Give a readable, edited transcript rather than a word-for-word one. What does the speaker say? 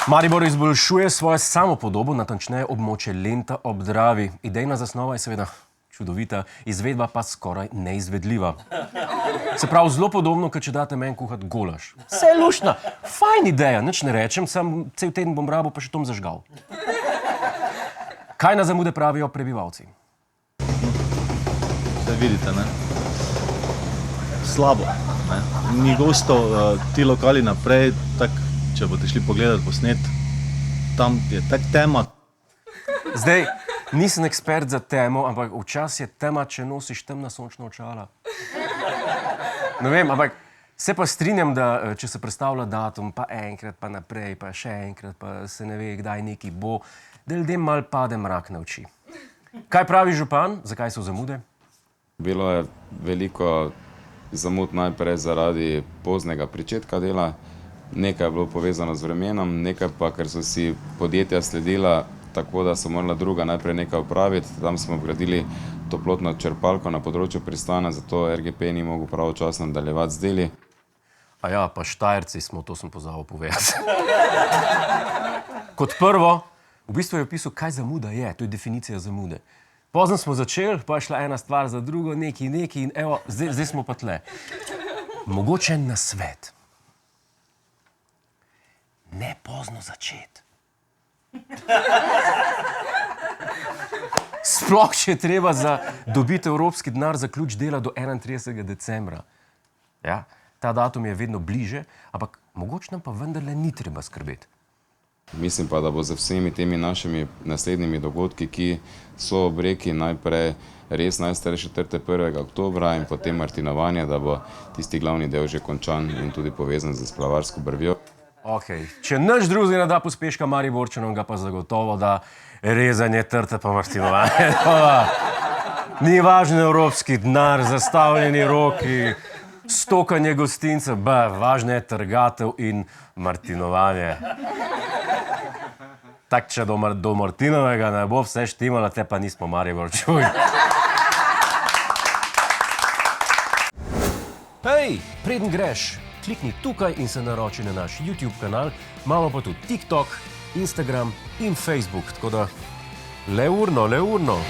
Maribor izboljšuje svojo samopodobo, natančneje območje Lenta ob Dravi. Idejna zasnova je seveda čudovita, izvedba pa skoraj neizvedljiva. Se pravi, zelo podobno, kot če date meni kuhati golaž. Vse je luštna, fajn ideja, nič ne rečem, sam cel teden bom rabo pa še tom zažgal. Kaj na zamude pravijo prebivalci? Zdaj vidite, ne? Slabo, ne? Ni gostov, ti lokali naprej, tak, če boste šli pogledati posnet, tam je tak tema. Zdaj, nisem ekspert za temo, ampak včasih je tema, če nosiš temna sončna očala. Ne vem, ampak se pa strinjam, da če se predstavlja datum, pa enkrat, pa naprej, pa še enkrat, pa se ne ve, kdaj neki bo, da ljudem malo pade mrak na oči. Kaj pravi župan? Zakaj so zamude? Bilo je veliko zamud najprej zaradi poznega pričetka dela, nekaj je bilo povezano z vremenom, nekaj pa, ker so si podjetja sledila tako, da so morala druga najprej nekaj opraviti. Tam smo gradili toplotno črpalko na področju Pristana, zato RGP ni mogel pravočasno nadaljevati z deli. A ja, pa Štajerci smo, to sem pozabil povedati. Kot prvo, v bistvu je opisal, kaj zamuda je, to je definicija zamude. Pozno smo začeli, pa je šla ena stvar za drugo, neki in evo, zdaj smo pa tle. Mogoče nasvet. Ne pozno začeti. Sploh, če je treba dobiti evropski denar za ključ dela do 31. decembra. Ja, ta datum je vedno bliže, ampak mogoče nam pa vendarle ni treba skrbeti. Mislim pa, da bo z vsemi temi našimi naslednjimi dogodki, ki so ob reki, najprej res najstarejše trte 1. oktobra in potem martinovanje, da bo tisti glavni del že končan in tudi povezan z splavarsko brvjo. Okej, če nič drugega ne da pospeška Mariborčanom, ga pa zagotovo da rezanje trte pa martinovanje. Ni važen evropski denar, zastavljeni roki, stokanje gostincev, važno je trgatev in martinovanje. Tak, če do Martinovega ne bo vse štimalo, te pa nismo Mariborčuj. Hej, preden greš, klikni tukaj in se naroči na naš YouTube kanal, imamo pa tudi TikTok, Instagram in Facebook, tako da le urno.